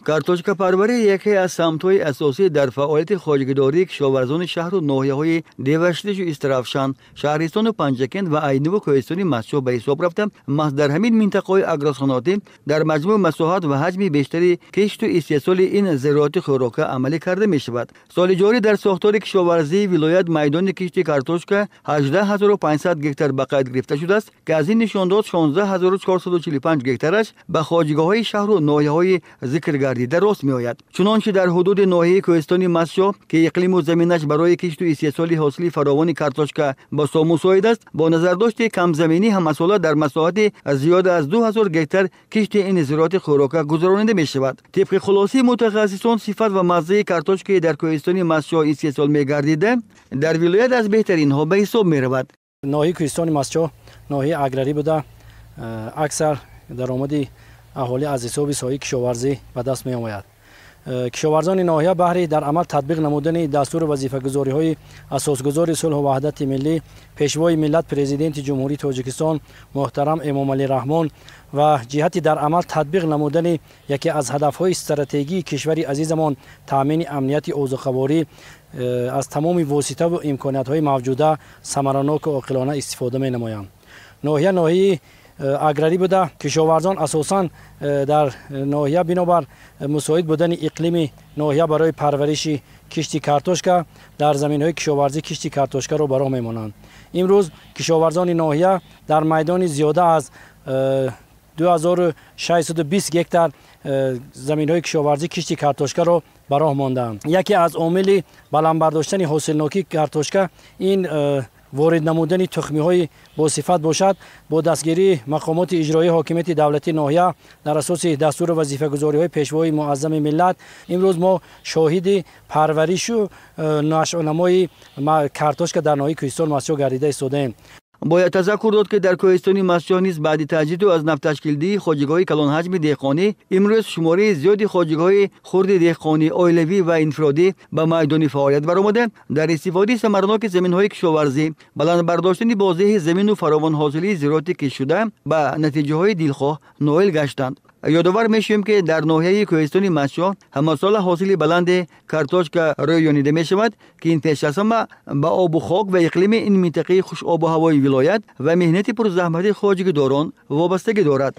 کارتوشکا پروری یکی از سمت‌های اساسی در فعالیت خواجگیداری کشاورزان شهر و ناحیه‌های دیوشتش و استرافشان، شهرستان و پنجکند و عینو و کوهستان مسجو به حساب رفته. محض در همین منطقه‌های اگروصنعتی در مجموع مساحت و حجم بیشتری کشت و استحصال این زراعت خوراکی عملی کرده می‌شود. سال جاری در ساختار کشاورزی ولایت میدان کشت کارتوشکا 18500 هکتار به قید گرفته شده است که از این نشان داد 16445 هکتارش به خواجگاه‌های شهر و ناحیه‌های ذکر گردیده راست می‌آید. چنانچه در حدود ناحیه کوهستان مسجو که اقلیم و زمینش برای کشت و استحصال حاصل فراوان کارتوشکا با مساعد است، با نظرداشت کم زمینی هم مسئله در مساحت زیاد از 2000 هکتار کشت این زراعت خوراکی گذرانیده می‌شود. طبق خلاصه متخصصان صفت و مزه کارتوشکا در کوهستان مسجو استحصال می‌گردیده در ولایت از بهترین ها به حساب می‌رود. ناحیه کوهستان مسجو ناحیه اگراری بوده، اکثر درآمد اهالی از حساب سایه کشاورزی به دست می آید. کشاورزان ناحیه بهره در عمل تطبیق نمودن دستور وظیفه‌گذاری های اساسگذار صلح و وحدت ملی پیشوای ملت پرزیدنت جمهوری تاجیکستان محترم امام علی رحمان و جهتی در عمل تطبیق نمودن یکی از هدف‌های استراتژی کشور عزیزمان تامین امنیت اوضاع‌خواری از تمام واسطه و امکانات‌های موجوده ثمراناک و عاقلانه استفاده می‌نمایند. ناحیه اگراری بوده، کشاورزان اساساً در ناحیه بنابر مساعد بودن اقلیم ناحیه برای پرورش کشت کارتوشکا در زمین‌های کشاورزی کشت کارتوشکا را براه می‌مانند. امروز کشاورزان ناحیه در میدان زیاده از 2620 هکتار زمین‌های کشاورزی کشت کارتوشکا را براه ماندند. یکی از عامل بلند برداشتن حاصلناکی کارتوشکا این وارد نمودن تخمی‌های با صفت باشد. با دستگیری مقامات اجرایی حاکمیت دولتی ناحیه در اساس دستور وظیفه‌گذاری‌های پیشوای معظم ملت امروز ما شاهد پرورش و نشأه‌نمای کارتوشکا در ناحیه کوهستان مسجو گردیده ایستاده‌ایم. باید تذکر داد که در کوهستان مسجو نیز بعد تجدید از نو تشکیل‌دهی خواجگاه‌های کلان حجم دهقانی امروز شماره زیادی خواجگاه‌های خرد دهقانی عائلوی و انفرادی به میدان فعالیت برآمده. در استفاده ثمرناک زمین‌های کشاورزی بلند برداشتن بازده زمین و فراوان حاصلی زراعت کشت شده به نتیجه‌های دلخواه نائل گشتند. یادآور میشیم که در ناحیه کوهستان مسجو هم سال حاصل بلند کارتوشکا رویانیده می شود که این پیش از همه به آب و خاک و اقلیم این منطقه خوش آب و هوای ولایت و مهنت پر زحمت خواجگیداران وابستگی دارد.